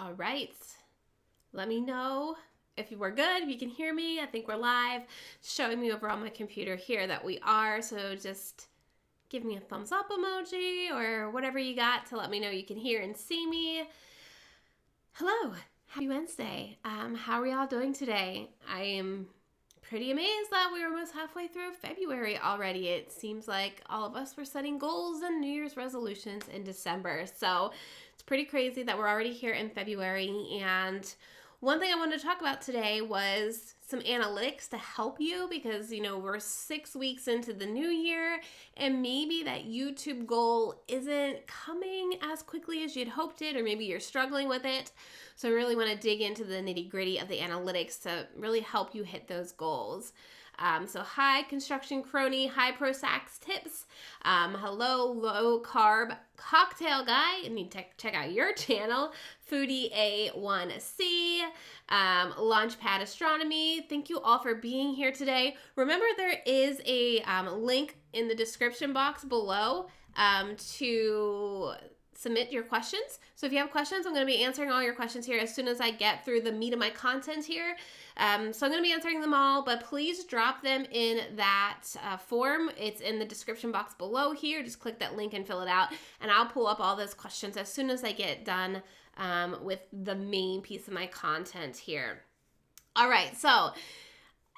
All right. Let me know if you were good, if you can hear me. I think we're live. It's showing me over on my computer here that we are. So just give me a thumbs up emoji or whatever you got to let me know you can hear and see me. Hello. Happy Wednesday. How are y'all doing today? I am pretty amazed that we're almost halfway through February already. It seems like all of us were setting goals and New Year's resolutions in December. So it's pretty crazy that we're already here in February. And one thing I wanted to talk about today was some analytics to help you because, we're 6 weeks into the new year and maybe that YouTube goal isn't coming as quickly as you'd hoped it, or maybe you're struggling with it. So I really want to dig into the nitty-gritty of the analytics to really help you hit those goals. So hi, Construction Crony, hi, Pro Sax Tips. Hello, Low Carb Cocktail Guy. I need to check out your channel. Foodie A1C, Launchpad Astronomy. Thank you all for being here today. Remember, there is a link in the description box below to submit your questions. So if you have questions, I'm going to be answering all your questions here as soon as I get through the meat of my content here. So I'm going to be answering them all, but please drop them in that form. It's in the description box below here. Just click that link and fill it out, and I'll pull up all those questions as soon as I get done with the main piece of my content here. All right, so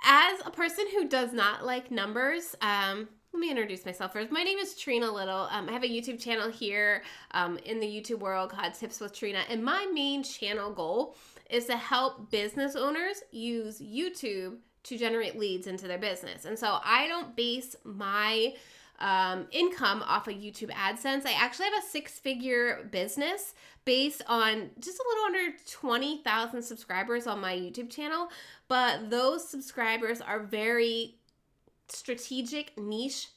as a person who does not like numbers, let me introduce myself first. My name is Trena Little. I have a YouTube channel here in the YouTube world called Tips with Trena, and my main channel goal is to help business owners use YouTube to generate leads into their business. And so I don't base my income off of YouTube AdSense. I actually have a 6-figure business based on just a little under 20,000 subscribers on my YouTube channel, but those subscribers are very strategic niche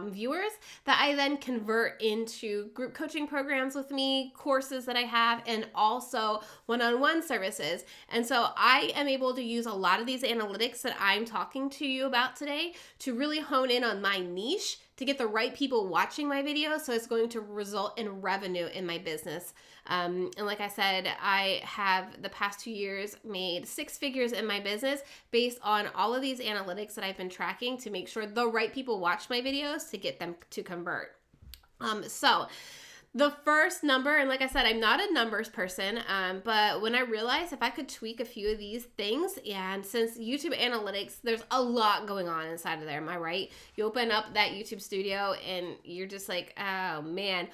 viewers that I then convert into group coaching programs with me, courses that I have, and also one-on-one services. And so I am able to use a lot of these analytics that I'm talking to you about today to really hone in on my niche to get the right people watching my videos, so it's going to result in revenue in my business. And like I said, I have the past 2 years made 6 figures in my business based on all of these analytics that I've been tracking to make sure the right people watch my videos to get them to convert. So the first number, and like I said, I'm not a numbers person, but when I realized if I could tweak a few of these things, and since YouTube analytics, there's a lot going on inside of there, am I right? You open up that YouTube studio and you're just like, oh man,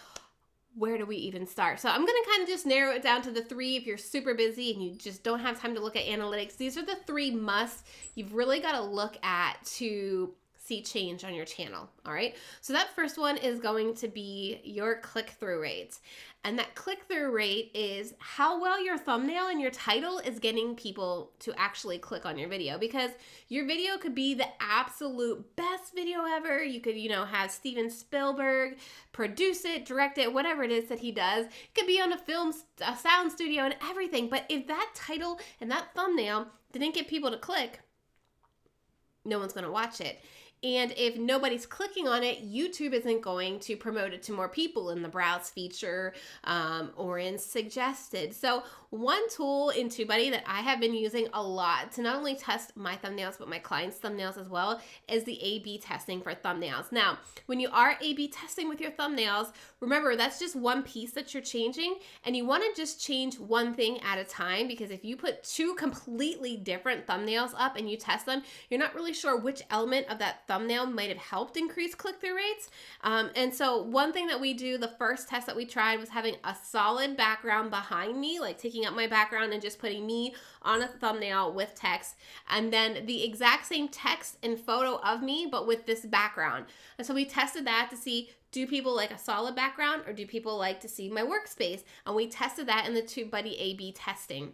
where do we even start? So I'm going to kind of just narrow it down to the 3 if you're super busy and you just don't have time to look at analytics. These are the 3 musts you've really got to look at to see change on your channel. All right. So that first one is going to be your click-through rate. And that click-through rate is how well your thumbnail and your title is getting people to actually click on your video, because your video could be the absolute best video ever. You could, have Steven Spielberg produce it, direct it, whatever it is that he does. It could be on a sound studio and everything. But if that title and that thumbnail didn't get people to click, no one's going to watch it. And if nobody's clicking on it, YouTube isn't going to promote it to more people in the browse feature or in suggested. So one tool in TubeBuddy that I have been using a lot to not only test my thumbnails, but my clients' thumbnails as well, is the A/B testing for thumbnails. Now, when you are A/B testing with your thumbnails, remember that's just one piece that you're changing, and you want to just change one thing at a time, because if you put 2 completely different thumbnails up and you test them, you're not really sure which element of that thumbnail might have helped increase click-through rates. And so one thing that we do, the first test that we tried, was having a solid background behind me, like taking up my background and just putting me on a thumbnail with text, and then the exact same text and photo of me, but with this background. And so we tested that to see, do people like a solid background or do people like to see my workspace? And we tested that in the TubeBuddy A/B testing.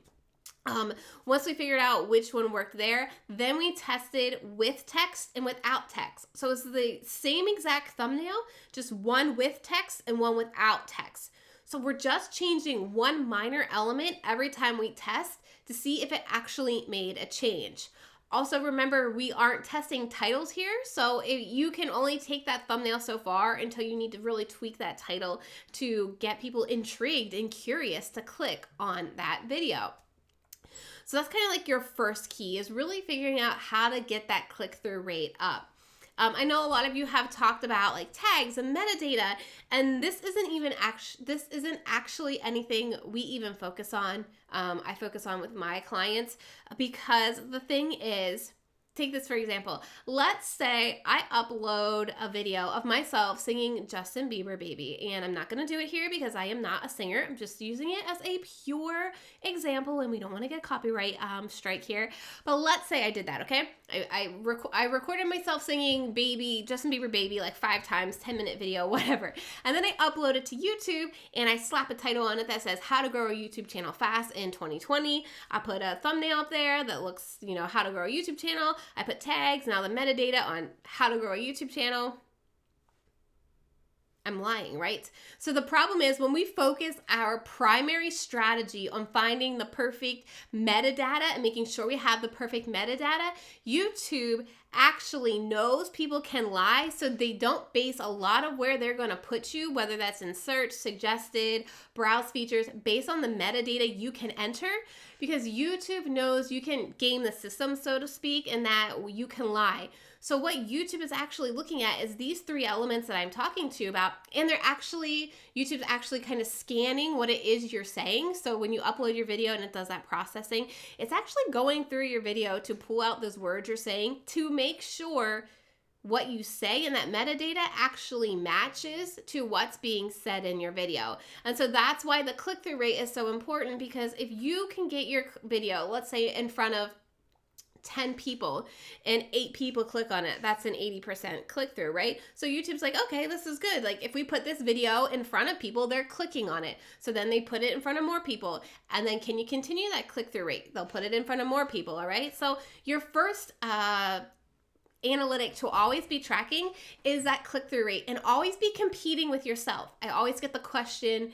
Once we figured out which one worked there, then we tested with text and without text. So it's the same exact thumbnail, just one with text and one without text. So we're just changing one minor element every time we test to see if it actually made a change. Also, remember, we aren't testing titles here, so you can only take that thumbnail so far until you need to really tweak that title to get people intrigued and curious to click on that video. So that's kind of like your first key, is really figuring out how to get that click-through rate up. I know a lot of you have talked about like tags and metadata, and this isn't actually anything we even focus on. I focus on with my clients, because the thing is, take this for example. Let's say I upload a video of myself singing Justin Bieber Baby, and I'm not going to do it here because I am not a singer. I'm just using it as a pure example, and we don't want to get a copyright strike here. But let's say I did that, okay? I recorded myself singing Justin Bieber Baby like 5 times, 10-minute video, whatever. And then I upload it to YouTube, and I slap a title on it that says how to grow a YouTube channel fast in 2020. I put a thumbnail up there that looks, how to grow a YouTube channel. I put tags, now the metadata on how to grow a YouTube channel. I'm lying, right? So the problem is, when we focus our primary strategy on finding the perfect metadata and making sure we have the perfect metadata, YouTube actually knows people can lie, so they don't base a lot of where they're going to put you, whether that's in search, suggested, browse features, based on the metadata you can enter, because YouTube knows you can game the system, so to speak, and that you can lie. So what YouTube is actually looking at is these 3 elements that I'm talking to you about, and YouTube's actually kind of scanning what it is you're saying. So when you upload your video and it does that processing, it's actually going through your video to pull out those words you're saying to make sure what you say in that metadata actually matches to what's being said in your video. And so that's why the click-through rate is so important, because if you can get your video, let's say in front of 10 people and 8 people click on it, that's an 80% click-through, right? So YouTube's like, okay, this is good. Like, if we put this video in front of people, they're clicking on it. So then they put it in front of more people. And then can you continue that click-through rate? They'll put it in front of more people, all right? So your first analytic to always be tracking is that click-through rate, and always be competing with yourself. I always get the question,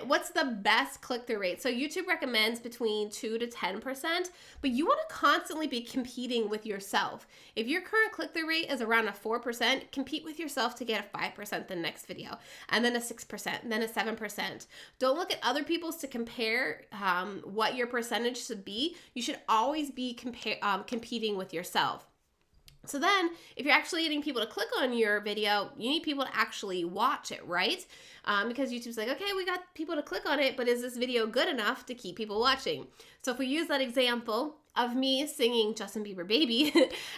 what's the best click-through rate? So YouTube recommends between 2 to 10%, but you want to constantly be competing with yourself. If your current click-through rate is around a 4%, compete with yourself to get a 5% the next video, and then a 6%, and then a 7%. Don't look at other people's to compare what your percentage should be. You should always be competing with yourself. So then, if you're actually getting people to click on your video, you need people to actually watch it, right? Because YouTube's like, okay, we got people to click on it, but is this video good enough to keep people watching? So if we use that example of me singing Justin Bieber Baby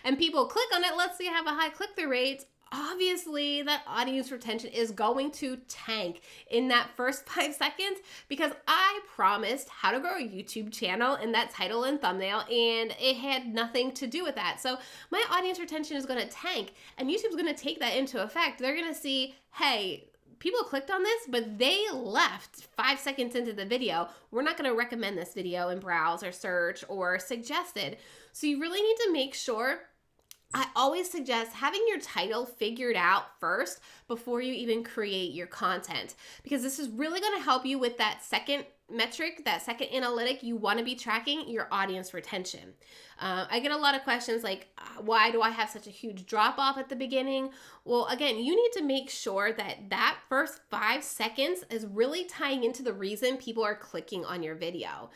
and people click on it, let's say I have a high click-through rate, obviously that audience retention is going to tank in that first 5 seconds, because I promised how to grow a YouTube channel in that title and thumbnail, and it had nothing to do with that. So my audience retention is going to tank, and YouTube's going to take that into effect. They're going to see, hey, people clicked on this, but they left 5 seconds into the video. We're not going to recommend this video in browse or search or suggested. So you really need to make sure, I always suggest having your title figured out first before you even create your content, because this is really going to help you with that second metric, that second analytic you want to be tracking, your audience retention. I get a lot of questions like, why do I have such a huge drop off at the beginning? Well, again, you need to make sure that that first 5 seconds is really tying into the reason people are clicking on your video.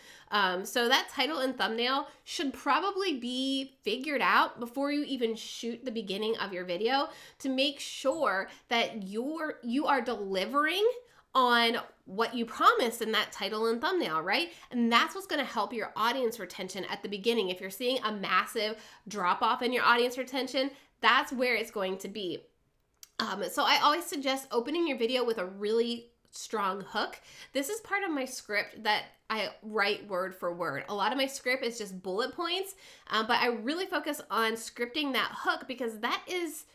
So that title and thumbnail should probably be figured out before you even shoot the beginning of your video, to make sure that you are delivering on what you promised in that title and thumbnail, right? And that's what's going to help your audience retention at the beginning. If you're seeing a massive drop off in your audience retention, that's where it's going to be. So I always suggest opening your video with a really strong hook. This is part of my script that I write word for word. A lot of my script is just bullet points, but I really focus on scripting that hook, because that is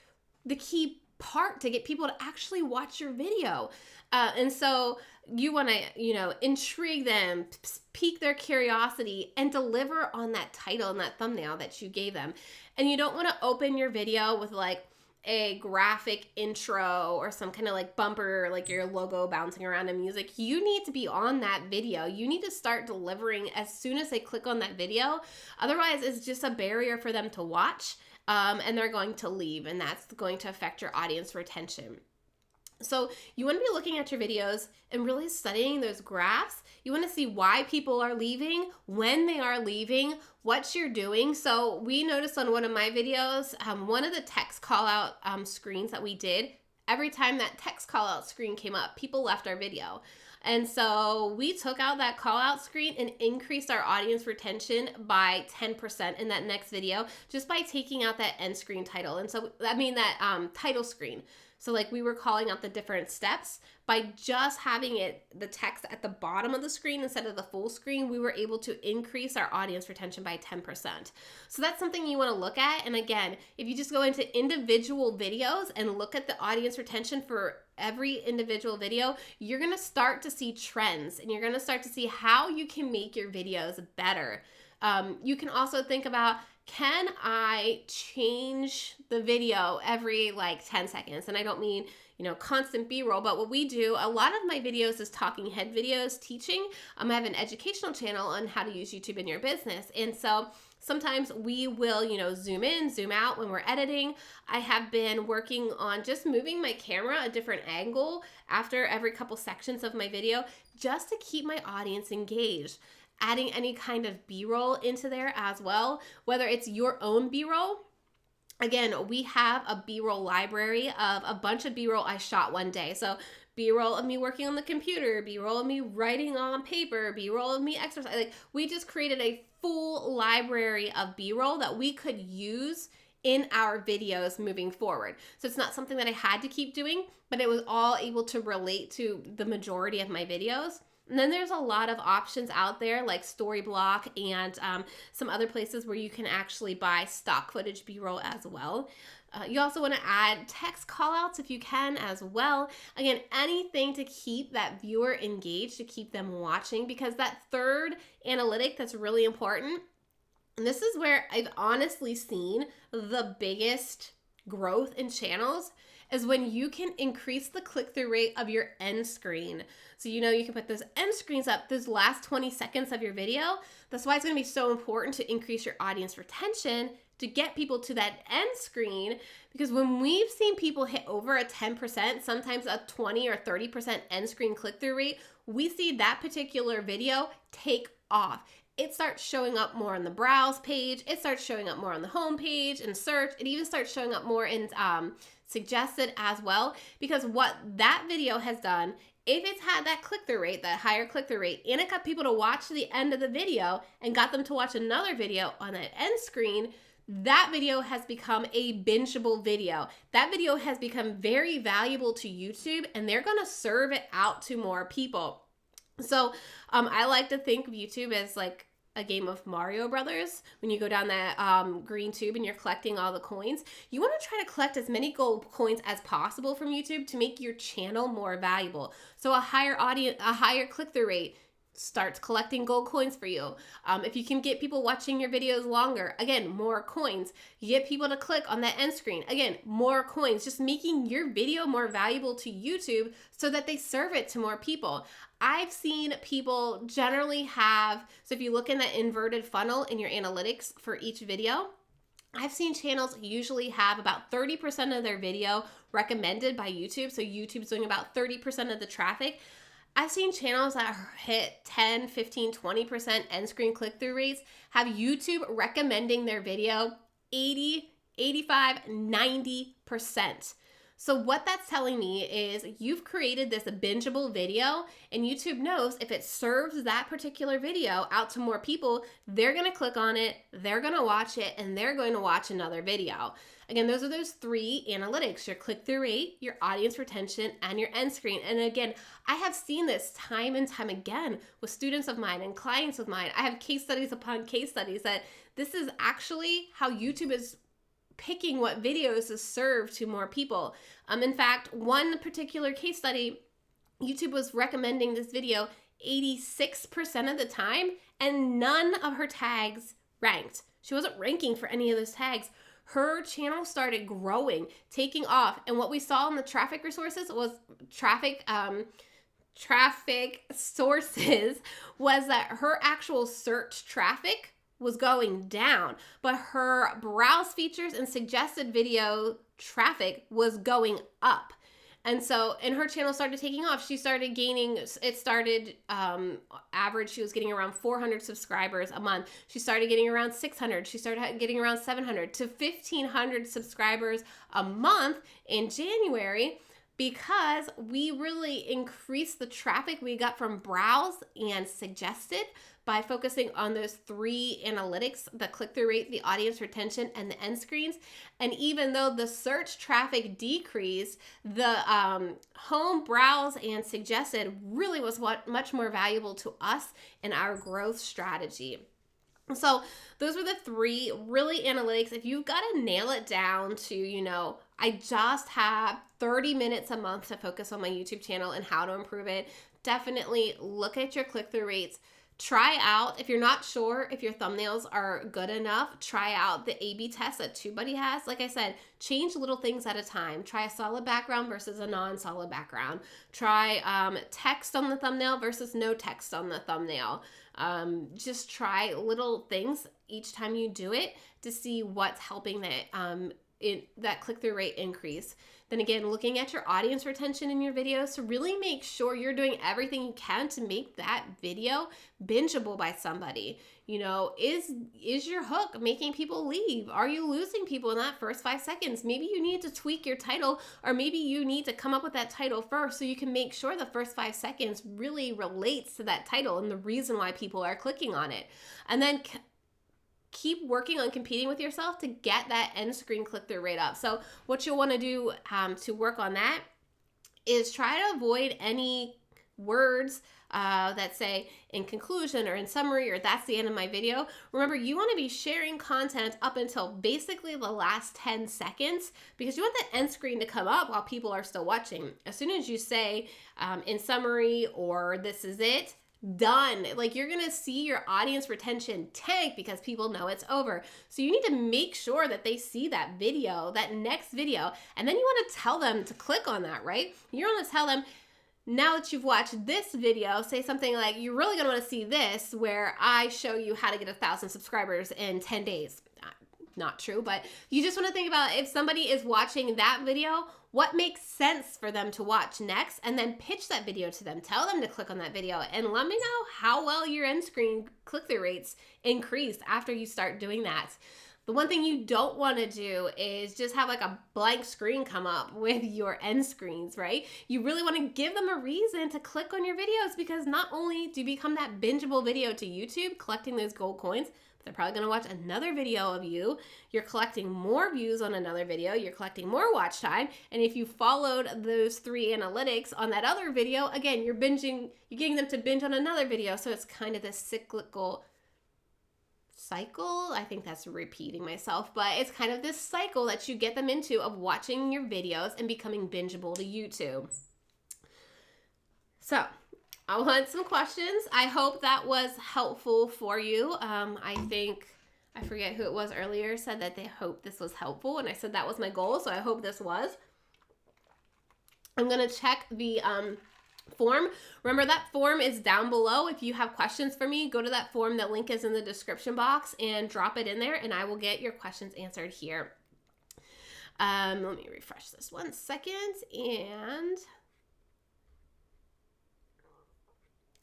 the key part to get people to actually watch your video. And so you want to, intrigue them, pique their curiosity, and deliver on that title and that thumbnail that you gave them. And you don't want to open your video with like, a graphic intro or some kind of like bumper, like your logo bouncing around in music, you need to be on that video. You need to start delivering as soon as they click on that video. Otherwise, it's just a barrier for them to watch, and they're going to leave, and that's going to affect your audience retention. So you want to be looking at your videos and really studying those graphs. You want to see why people are leaving, when they are leaving, what you're doing. So we noticed on one of my videos, one of the text call out screens that we did, every time that text call out screen came up, people left our video. And so we took out that call out screen and increased our audience retention by 10% in that next video, just by taking out that end screen title. And so, that title screen. So like we were calling out the different steps by just having the text at the bottom of the screen instead of the full screen, we were able to increase our audience retention by 10%. So that's something you want to look at. And again, if you just go into individual videos and look at the audience retention for every individual video, you're going to start to see trends, and you're going to start to see how you can make your videos better. You can also think about, can I change the video every like 10 seconds? And I don't mean, constant B-roll, but what we do, a lot of my videos is talking head videos, teaching. I have an educational channel on how to use YouTube in your business. And so sometimes we will, zoom in, zoom out when we're editing. I have been working on just moving my camera a different angle after every couple sections of my video, just to keep my audience engaged. Adding any kind of B-roll into there as well, whether it's your own B-roll. Again, we have a B-roll library of a bunch of B-roll I shot one day. So B-roll of me working on the computer, B-roll of me writing on paper, B-roll of me exercising. Like, we just created a full library of B-roll that we could use in our videos moving forward. So it's not something that I had to keep doing, but it was all able to relate to the majority of my videos. And then there's a lot of options out there like Storyblock and some other places where you can actually buy stock footage B-roll as well. You also want to add text callouts if you can as well. Again, anything to keep that viewer engaged, to keep them watching, because that third analytic that's really important, and this is where I've honestly seen the biggest growth in channels, is when you can increase the click-through rate of your end screen. So you can put those end screens up, those last 20 seconds of your video. That's why it's gonna be so important to increase your audience retention, to get people to that end screen, because when we've seen people hit over a 10%, sometimes a 20 or 30% end screen click-through rate, we see that particular video take off. It starts showing up more on the browse page. It starts showing up more on the home page and search. It even starts showing up more in suggested as well, because what that video has done, if it's had that click-through rate, that higher click-through rate, and it got people to watch the end of the video and got them to watch another video on that end screen, that video has become a bingeable video. That video has become very valuable to YouTube, and they're gonna serve it out to more people. So I like to think of YouTube as like a game of Mario Brothers. When you go down that green tube and you're collecting all the coins, you want to try to collect as many gold coins as possible from YouTube to make your channel more valuable. So a higher click-through rate starts collecting gold coins for you. If you can get people watching your videos longer, again, more coins. You get people to click on that end screen, again, more coins. Just making your video more valuable to YouTube so that they serve it to more people. I've seen people generally have, so if you look in that inverted funnel in your analytics for each video, I've seen channels usually have about 30% of their video recommended by YouTube. So YouTube's doing about 30% of the traffic. I've seen channels that hit 10, 15, 20% end screen click-through rates have YouTube recommending their video 80, 85, 90%. So what that's telling me is you've created this bingeable video, and YouTube knows if it serves that particular video out to more people, they're going to click on it, they're going to watch it, and they're going to watch another video. Again, those are those three analytics: your click-through rate, your audience retention, and your end screen. And again, I have seen this time and time again with students of mine and clients of mine. I have case studies upon case studies that this is actually how YouTube is picking what videos to serve to more people. In fact, one particular case study, YouTube was recommending this video 86% of the time, and none of her tags ranked. She wasn't ranking for any of those tags. her channel started growing, taking off. And what we saw in the traffic resources was traffic sources was that her actual search traffic was going down, but her browse features and suggested video traffic was going up. And so, and her channel started taking off. She started gaining, average, she was getting around 400 subscribers a month. She started getting around 600. She started getting around 700 to 1,500 subscribers a month in January, because we really increased the traffic we got from browse and suggested by focusing on those 3 analytics: the click-through rate, the audience retention, and the end screens. And even though the search traffic decreased, the home, browse, and suggested really was much more valuable to us in our growth strategy. So those were the 3 really analytics. If you've got to nail it down to, I just have 30 minutes a month to focus on my YouTube channel and how to improve it, definitely look at your click-through rates. Try out, if you're not sure if your thumbnails are good enough, try out the A/B test that TubeBuddy has. Like I said, change little things at a time. Try a solid background versus a non-solid background. Try text on the thumbnail versus no text on the thumbnail. Just try little things each time you do it to see what's helping that click-through rate increase. Then again, looking at your audience retention in your videos to really make sure you're doing everything you can to make that video bingeable by somebody. Is your hook making people leave? Are you losing people in that first 5 seconds? Maybe you need to tweak your title, or maybe you need to come up with that title first so you can make sure the first 5 seconds really relates to that title and the reason why people are clicking on it. And then keep working on competing with yourself to get that end screen click-through rate up. So what you'll want to do to work on that is try to avoid any words that say in conclusion or in summary or that's the end of my video. Remember, you want to be sharing content up until basically the last 10 seconds because you want that end screen to come up while people are still watching. As soon as you say in summary or this is it, done. Like, you're gonna see your audience retention tank because people know it's over. So you need to make sure that they see that video, that next video, and then you want to tell them to click on that, right? You want to tell them, now that you've watched this video, say something like, you're really gonna want to see this where I show you how to get 1,000 subscribers in 10 days. Not true, but you just want to think about if somebody is watching that video, what makes sense for them to watch next, and then pitch that video to them. Tell them to click on that video and let me know how well your end screen click-through rates increase after you start doing that. The one thing you don't want to do is just have like a blank screen come up with your end screens, right? You really want to give them a reason to click on your videos because not only do you become that bingeable video to YouTube, collecting those gold coins, they're probably going to watch another video of you. You're collecting more views on another video. You're collecting more watch time. And if you followed those 3 analytics on that other video, again, you're getting them to binge on another video. So it's kind of this cyclical cycle. I think that's repeating myself, but it's kind of this cycle that you get them into of watching your videos and becoming bingeable to YouTube. So I want some questions. I hope that was helpful for you. I forget who it was earlier said that they hope this was helpful, and I said that was my goal, so I hope this was. I'm going to check the form. Remember, that form is down below. If you have questions for me, go to that form. The link is in the description box and drop it in there, and I will get your questions answered here. Let me refresh this 1 second, and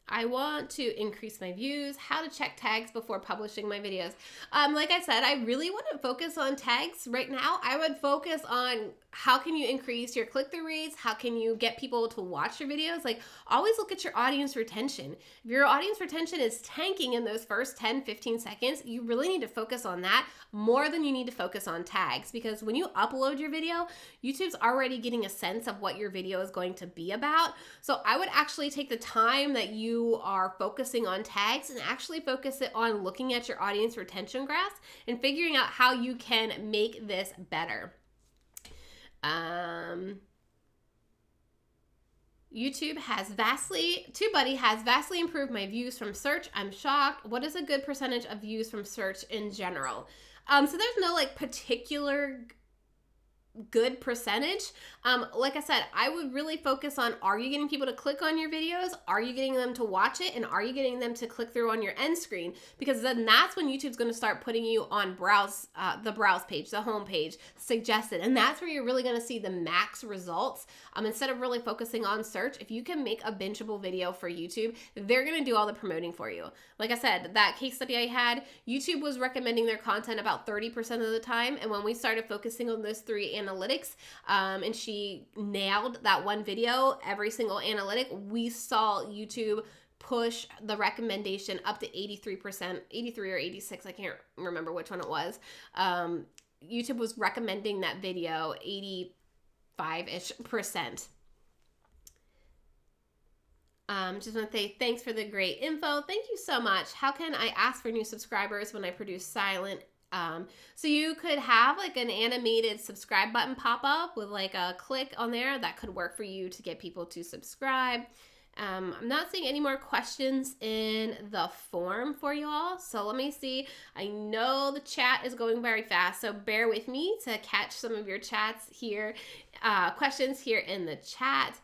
I want to increase my views, how to check tags before publishing my videos. Like I said, I really wouldn't focus on tags right now. I would focus on how can you increase your click-through rates? How can you get people to watch your videos? Like, always look at your audience retention. If your audience retention is tanking in those first 10, 15 seconds, you really need to focus on that more than you need to focus on tags, because when you upload your video, YouTube's already getting a sense of what your video is going to be about. So I would actually take the time that you are focusing on tags and actually focus it on looking at your audience retention graphs and figuring out how you can make this better. TubeBuddy has vastly improved my views from search. I'm shocked. What is a good percentage of views from search in general? So there's no like particular good percentage. Like I said, I would really focus on, are you getting people to click on your videos? Are you getting them to watch it? And are you getting them to click through on your end screen? Because then that's when YouTube's going to start putting you on the browse page, the home page, suggested. And that's where you're really going to see the max results. Instead of really focusing on search, if you can make a bingeable video for YouTube, they're going to do all the promoting for you. Like I said, that case study I had, YouTube was recommending their content about 30% of the time. And when we started focusing on those 3 analytics, and she nailed that one video, every single analytic, we saw YouTube push the recommendation up to 83%, 83 or 86, I can't remember which one it was. YouTube was recommending that video 85-ish%. Just want to say thanks for the great info. Thank you so much. How can I ask for new subscribers when I produce silent? So you could have like an animated subscribe button pop up with like a click on there. That could work for you to get people to subscribe. I'm not seeing any more questions in the form for y'all. So let me see. I know the chat is going very fast, so bear with me to catch some of your chats here, questions here in the chat.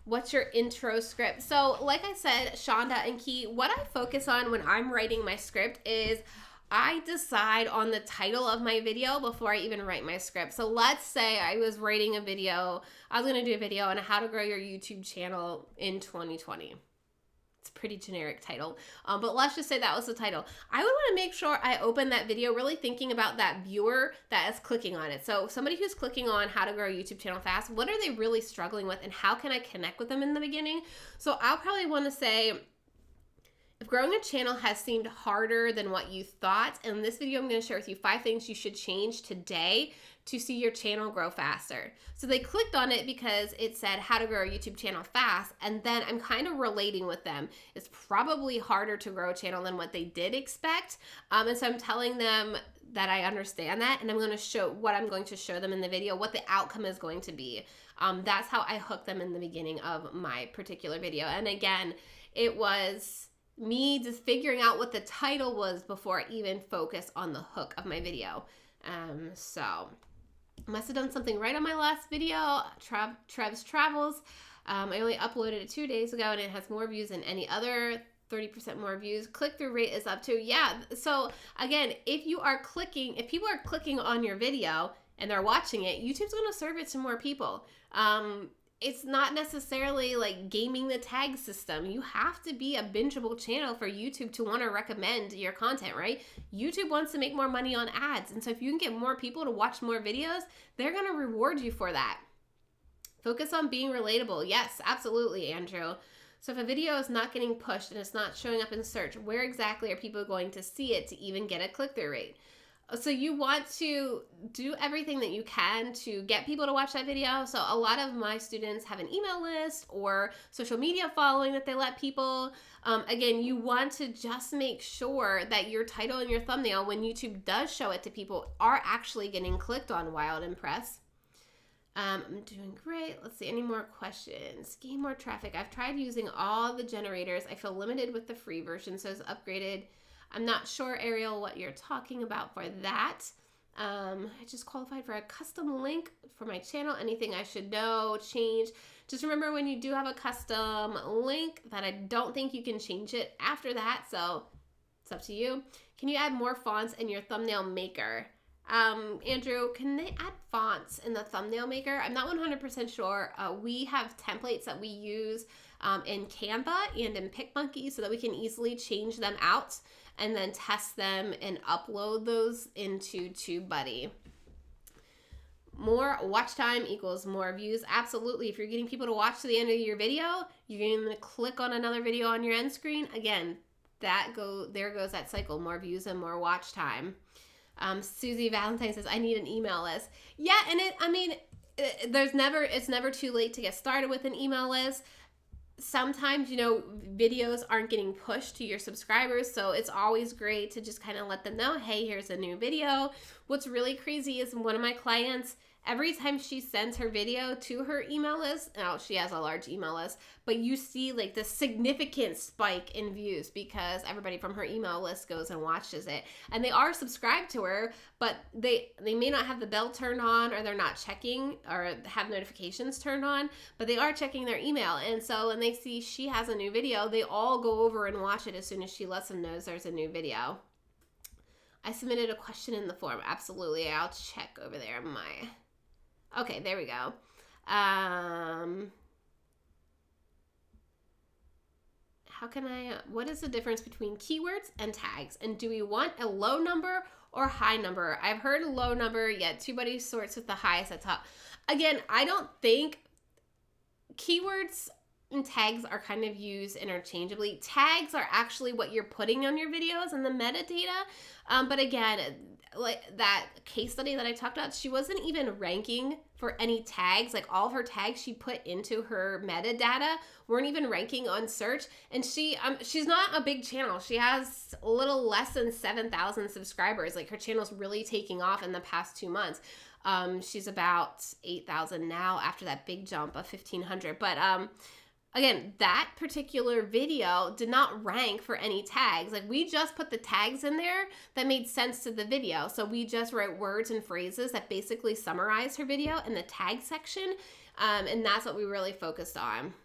What's your intro script? So like I said, Shonda and Key, what I focus on when I'm writing my script is I decide on the title of my video before I even write my script. So let's say I was writing a video, I was going to do a video on how to grow your YouTube channel in 2020. It's a pretty generic title, but let's just say that was the title. I would want to make sure I open that video really thinking about that viewer that is clicking on it. So somebody who's clicking on how to grow a YouTube channel fast, what are they really struggling with and how can I connect with them in the beginning? So I'll probably want to say, if growing a channel has seemed harder than what you thought, in this video I'm going to share with you 5 things you should change today to see your channel grow faster. So they clicked on it because it said how to grow a YouTube channel fast, and then I'm kind of relating with them. It's probably harder to grow a channel than what they did expect, and so I'm telling them that I understand that, and I'm going to show what I'm going to show them in the video, what the outcome is going to be. That's how I hook them in the beginning of my particular video. And again, it was me just figuring out what the title was before I even focus on the hook of my video. So I must have done something right on my last video, Trev's Travels. I only uploaded it 2 days ago and it has more views than any other, 30% more views. Click-through rate is up too. Yeah, so again, if people are clicking on your video and they're watching it, YouTube's gonna serve it to more people. It's not necessarily like gaming the tag system. You have to be a bingeable channel for YouTube to want to recommend your content, right? YouTube wants to make more money on ads. And so if you can get more people to watch more videos, they're going to reward you for that. Focus on being relatable. Yes, absolutely, Andrew. So if a video is not getting pushed and it's not showing up in search, where exactly are people going to see it to even get a click-through rate? So you want to do everything that you can to get people to watch that video. So a lot of my students have an email list or social media following that they let people. Again, you want to just make sure that your title and your thumbnail, when YouTube does show it to people, are actually getting clicked on. Wild Impress. I'm doing great. Let's see, any more questions? Gain more traffic. I've tried using all the generators. I feel limited with the free version, so it's upgraded. I'm not sure, Ariel, what you're talking about for that. I just qualified for a custom link for my channel. Anything I should know, change. Just remember when you do have a custom link that I don't think you can change it after that. So it's up to you. Can you add more fonts in your thumbnail maker? Andrew, can they add fonts in the thumbnail maker? I'm not 100% sure. We have templates that we use in Canva and in PicMonkey so that we can easily change them out and then test them and upload those into TubeBuddy. More watch time equals more views. Absolutely. If you're getting people to watch to the end of your video, you're getting them to click on another video on your end screen. Again, there goes that cycle. More views and more watch time. Susie Valentine says, I need an email list. Yeah, and it's never too late to get started with an email list. Sometimes, videos aren't getting pushed to your subscribers, so it's always great to just kind of let them know, hey, here's a new video. What's really crazy is one of my clients every time she sends her video to her email list, now she has a large email list, but you see like this significant spike in views because everybody from her email list goes and watches it. And they are subscribed to her, but they may not have the bell turned on, or they're not checking or have notifications turned on, but they are checking their email. And so when they see she has a new video, they all go over and watch it as soon as she lets them know there's a new video. I submitted a question in the form. Absolutely. I'll check over there. Okay, there we go. What is the difference between keywords and tags? And do we want a low number or high number? I've heard a low number, yet TubeBuddy sorts with the highest at top. Again, I don't think keywords and tags are kind of used interchangeably. Tags are actually what you're putting on your videos and the metadata. But again, like that case study that I talked about, she wasn't even ranking for any tags. Like all of her tags she put into her metadata weren't even ranking on search. And she's not a big channel. She has a little less than 7,000 subscribers. Like her channel's really taking off in the past 2 months. She's about 8,000 now after that big jump of 1,500. But again, that particular video did not rank for any tags. Like we just put the tags in there that made sense to the video. So we just wrote words and phrases that basically summarize her video in the tag section. And that's what we really focused on.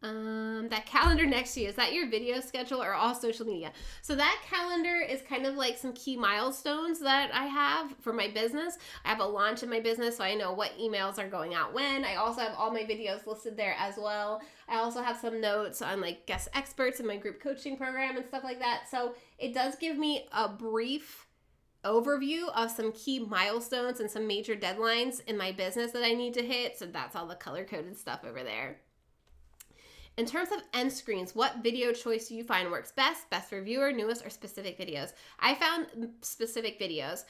That calendar next to you, is that your video schedule or all social media? So that calendar is kind of like some key milestones that I have for my business. I have a launch in my business, so I know what emails are going out when. I also have all my videos listed there as well. I also have some notes on like guest experts in my group coaching program and stuff like that. So it does give me a brief overview of some key milestones and some major deadlines in my business that I need to hit. So that's all the color-coded stuff over there. In terms of end screens, what video choice do you find works best? Best for viewer, newest, or specific videos? I found specific videos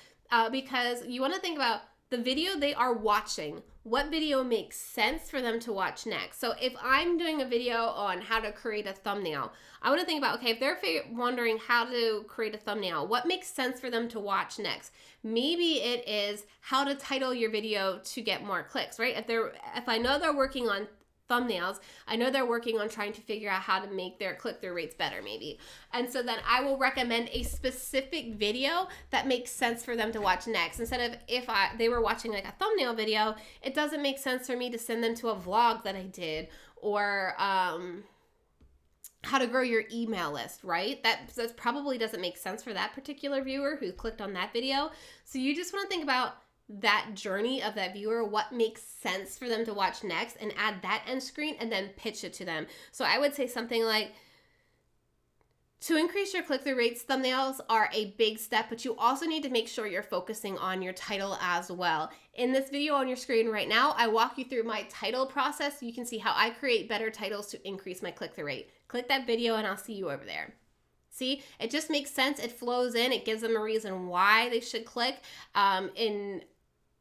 because you want to think about the video they are watching. What video makes sense for them to watch next? So if I'm doing a video on how to create a thumbnail, I want to think about, okay, if they're wondering how to create a thumbnail, what makes sense for them to watch next? Maybe it is how to title your video to get more clicks, right? If I know they're working on thumbnails, I know they're working on trying to figure out how to make their click-through rates better maybe. And so then I will recommend a specific video that makes sense for them to watch next. Instead of if they were watching like a thumbnail video, it doesn't make sense for me to send them to a vlog that I did, or how to grow your email list, right? That probably doesn't make sense for that particular viewer who clicked on that video. So you just want to think about that journey of that viewer, what makes sense for them to watch next, and add that end screen and then pitch it to them. So I would say something like, to increase your click-through rates, thumbnails are a big step, but you also need to make sure you're focusing on your title as well. In this video on your screen right now, I walk you through my title process. You can see how I create better titles to increase my click-through rate. Click that video and I'll see you over there. See, it just makes sense. It flows in. It gives them a reason why they should click. And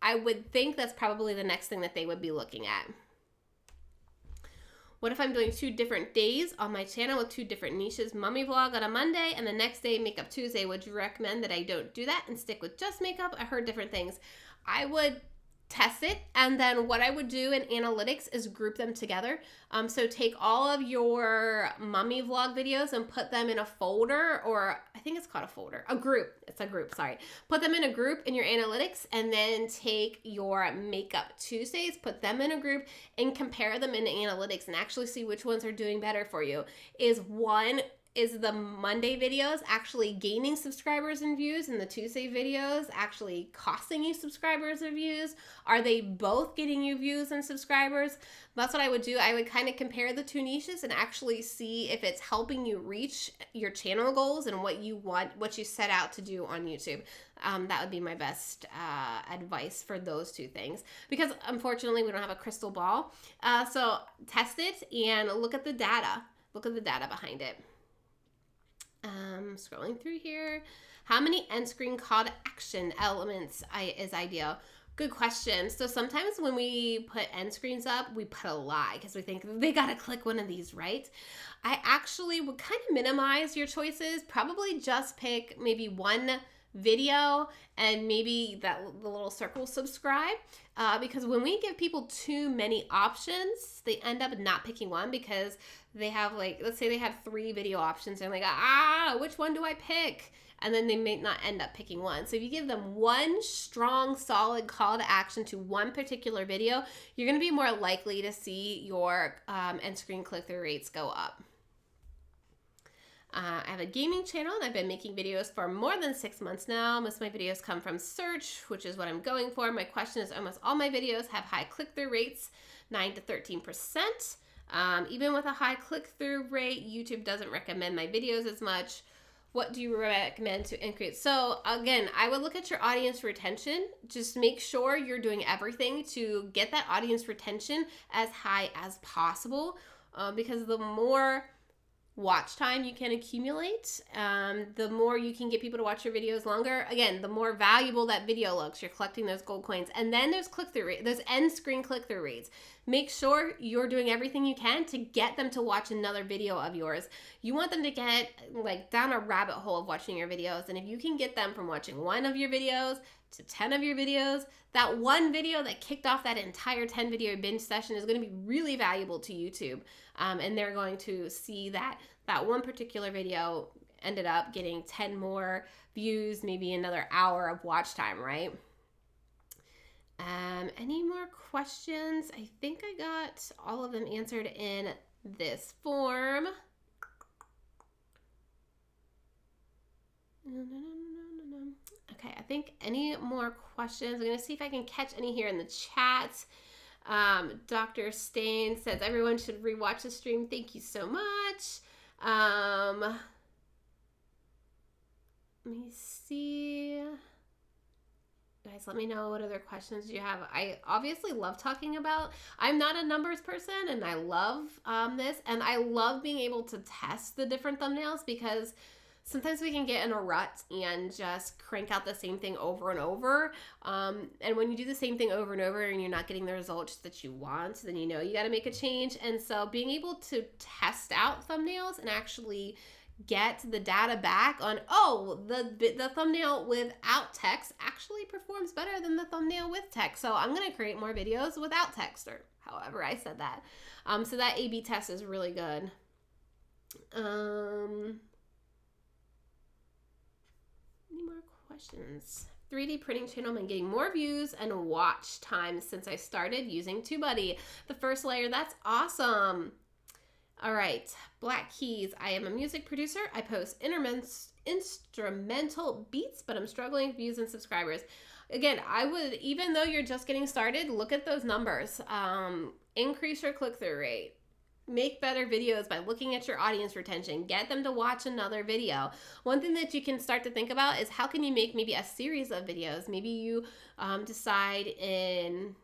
I would think that's probably the next thing that they would be looking at. What if I'm doing 2 different days on my channel with 2 different niches? Mummy vlog on a Monday and the next day Makeup Tuesday. Would you recommend that I don't do that and stick with just makeup? I heard different things. I would test it, and then what I would do in analytics is group them together. So take all of your mummy vlog videos and put them in a folder, or I think it's called a folder, a group. It's a group, sorry. Put them in a group in your analytics, and then take your Makeup Tuesdays, put them in a group, and compare them in analytics and actually see which ones are doing better for you. Is the Monday videos actually gaining subscribers and views, and the Tuesday videos actually costing you subscribers and views? Are they both getting you views and subscribers? That's what I would do. I would kind of compare the 2 niches and actually see if it's helping you reach your channel goals and what you want, what you set out to do on YouTube. That would be my best advice for those 2 things, because unfortunately we don't have a crystal ball. So test it and look at the data. Look at the data behind it. Scrolling through here. How many end screen call to action elements is ideal? Good question. So sometimes when we put end screens up, we put a lot because we think they got to click one of these, right? I actually would kind of minimize your choices. Probably just pick maybe 1 video and maybe the little circle subscribe, because when we give people too many options, they end up not picking one because they have, like, let's say they have 3 video options and they're like, which one do I pick? And then they may not end up picking one. So if you give them one strong, solid call to action to one particular video, you're going to be more likely to see your end screen click-through rates go up. I have a gaming channel and I've been making videos for more than 6 months now. Most of my videos come from search, which is what I'm going for. My question is, almost all my videos have high click-through rates, 9 to 13%. Even with a high click-through rate, YouTube doesn't recommend my videos as much. What do you recommend to increase? So again, I would look at your audience retention. Just make sure you're doing everything to get that audience retention as high as possible, because the more watch time you can accumulate, the more you can get people to watch your videos longer. Again, the more valuable that video looks. You're collecting those gold coins. And then there's click-through rate, there's end screen click-through rates. Make sure you're doing everything you can to get them to watch another video of yours. You want them to get like down a rabbit hole of watching your videos. And if you can get them from watching 1 of your videos to 10 of your videos, that one video that kicked off that entire 10 video binge session is going to be really valuable to YouTube. And they're going to see that one particular video ended up getting 10 more views, maybe another hour of watch time, right? Any more questions? I think I got all of them answered in this form. Okay, I think any more questions? I'm going to see if I can catch any here in the chat. Dr. Stain says everyone should rewatch the stream. Thank you so much. Let me see. Guys, let me know what other questions you have. I obviously love talking about, I'm not a numbers person, and I love this, and I love being able to test the different thumbnails, because sometimes we can get in a rut and just crank out the same thing over and over. And when you do the same thing over and over and you're not getting the results that you want, then you know you got to make a change. And so being able to test out thumbnails and actually get the data back on, the thumbnail without text actually performs better than the thumbnail with text. So I'm going to create more videos without text, or however I said that. So that A/B test is really good. Any more questions? 3D printing channel, been getting more views and watch time since I started using TubeBuddy. The first layer, that's awesome. All right, Black Keys. I am a music producer. I post instrumental beats, but I'm struggling with views and subscribers. Again, I would, even though you're just getting started, look at those numbers. Increase your click-through rate. Make better videos by looking at your audience retention. Get them to watch another video. One thing that you can start to think about is, how can you make maybe a series of videos? Maybe you decide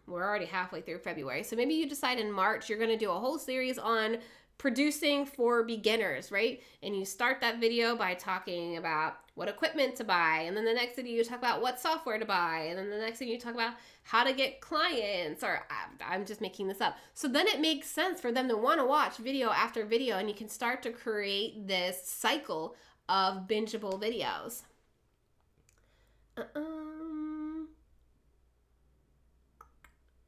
we're already halfway through February, so maybe you decide in March you're going to do a whole series on producing for beginners, right? And you start that video by talking about what equipment to buy, and then the next video you talk about what software to buy, and then the next thing you talk about how to get clients, or I'm just making this up. So then it makes sense for them to want to watch video after video, and you can start to create this cycle of bingeable videos.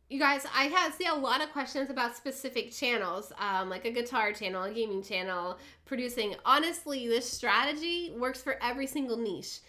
You guys, I see a lot of questions about specific channels, like a guitar channel, a gaming channel, producing. Honestly, this strategy works for every single niche.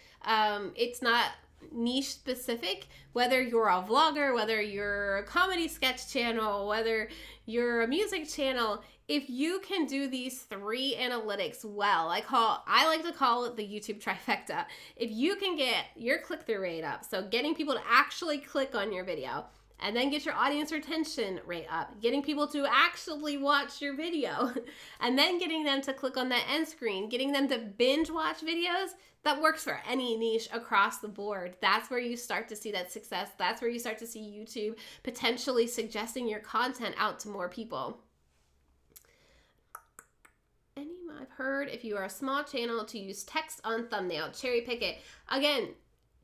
It's not niche specific, whether you're a vlogger, whether you're a comedy sketch channel, whether you're a music channel. If you can do these 3 analytics well, I like to call it the YouTube trifecta. If you can get your click-through rate up, so getting people to actually click on your video, and then get your audience retention rate up, getting people to actually watch your video, and then getting them to click on that end screen, getting them to binge watch videos, that works for any niche across the board. That's where you start to see that success. That's where you start to see YouTube potentially suggesting your content out to more people. I've heard if you are a small channel to use text on thumbnail, cherry pick it. Again,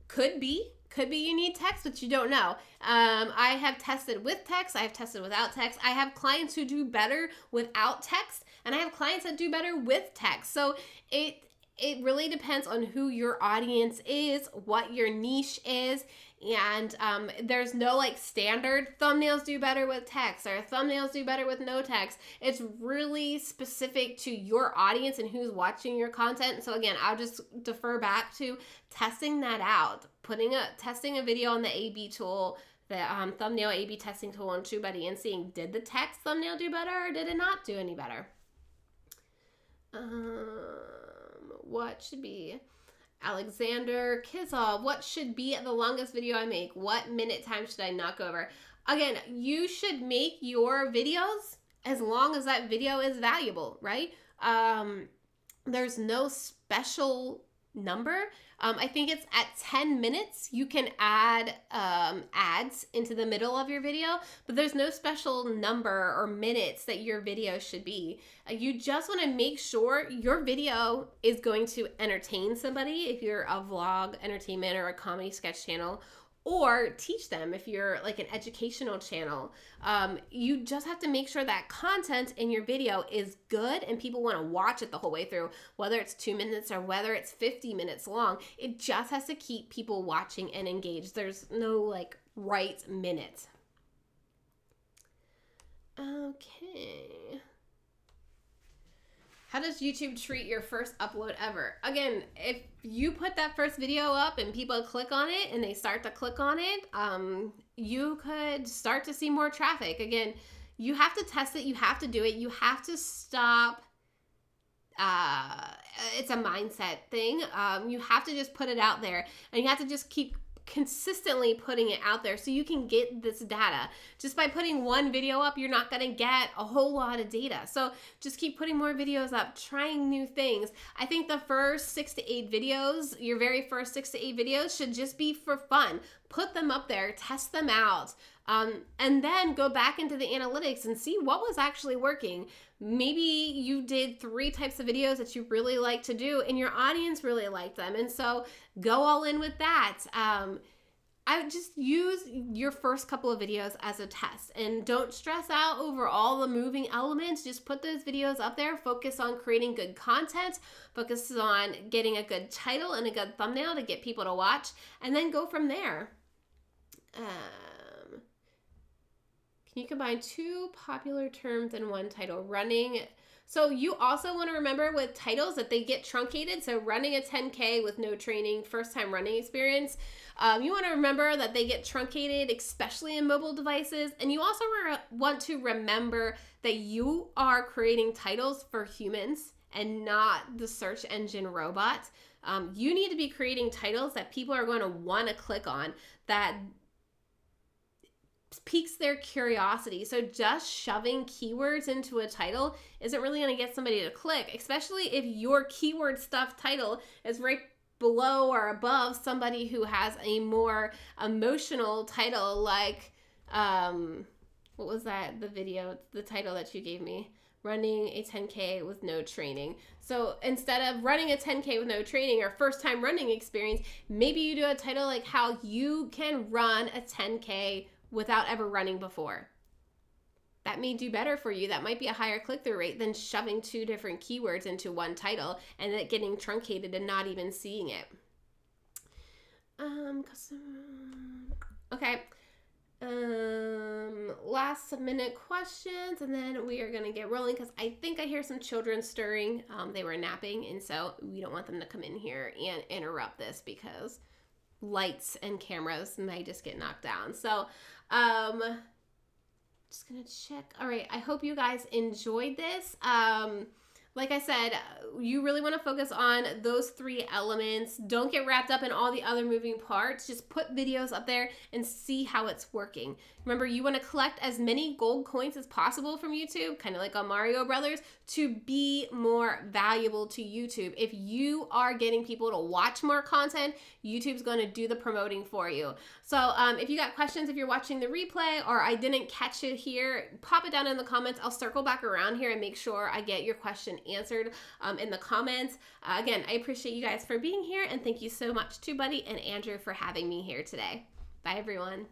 could be you need text, but you don't know. I have tested with text. I have tested without text. I have clients who do better without text, and I have clients that do better with text. So it really depends on who your audience is, what your niche is, and there's no like standard thumbnails do better with text or thumbnails do better with no text. It's really specific to your audience and who's watching your content. So again, I'll just defer back to testing that out, testing a video on the A/B tool, the thumbnail A/B testing tool on TubeBuddy, and seeing, did the text thumbnail do better or did it not do any better? What should be Alexander Kizov? What should be the longest video I make? What minute time should I knock over? Again, you should make your videos as long as that video is valuable, right? There's no special number. I think it's at 10 minutes you can add ads into the middle of your video, but there's no special number or minutes that your video should be. You just want to make sure your video is going to entertain somebody if you're a vlog entertainment or a comedy sketch channel, or teach them if you're like an educational channel. You just have to make sure that content in your video is good and people want to watch it the whole way through, whether it's 2 minutes or whether it's 50 minutes long. It just has to keep people watching and engaged. There's no like right minute. Okay. How does YouTube treat your first upload ever? Again, if you put that first video up and people click on it and they start to click on it, you could start to see more traffic. Again, you have to test it. You have to do it. You have to stop. It's a mindset thing. You have to just put it out there, and you have to just keep consistently putting it out there so you can get this data. Just by putting one video up, you're not going to get a whole lot of data. So just keep putting more videos up, trying new things. I think the first 6 to 8 videos, your very first 6 to 8 videos should just be for fun. Put them up there, test them out, and then go back into the analytics and see what was actually working. Maybe you did 3 types of videos that you really like to do and your audience really liked them. And so go all in with that. I would just use your first couple of videos as a test and don't stress out over all the moving elements. Just put those videos up there. Focus on creating good content. Focus on getting a good title and a good thumbnail to get people to watch, and then go from there. Can you combine 2 popular terms in one title? Running. So you also want to remember with titles that they get truncated. So running a 10K with no training, first time running experience. You want to remember that they get truncated, especially in mobile devices. And you also want to remember that you are creating titles for humans and not the search engine robot. You need to be creating titles that people are going to want to click on, that piques their curiosity. So just shoving keywords into a title isn't really going to get somebody to click, especially if your keyword stuff title is right below or above somebody who has a more emotional title, like what was that, the title that you gave me, running a 10K with no training. So instead of running a 10K with no training or first time running experience, maybe you do a title like how you can run a 10K without ever running before. That may do better for you. That might be a higher click-through rate than shoving 2 different keywords into one title and it getting truncated and not even seeing it. Okay. Last minute questions, and then we are going to get rolling because I think I hear some children stirring. They were napping, and so we don't want them to come in here and interrupt this because lights and cameras might just get knocked down. So just gonna check. All right, I hope you guys enjoyed this. Like I said, you really want to focus on those 3 elements. Don't get wrapped up in all the other moving parts. Just put videos up there and see how it's working. Remember, you want to collect as many gold coins as possible from YouTube, kind of like on Mario Brothers, to be more valuable to YouTube. If you are getting people to watch more content, YouTube's going to do the promoting for you. So if you got questions, if you're watching the replay or I didn't catch it here, pop it down in the comments. I'll circle back around here and make sure I get your question answered in the comments. Again, I appreciate you guys for being here, and thank you so much to TubeBuddy and Andrew for having me here today. Bye, everyone.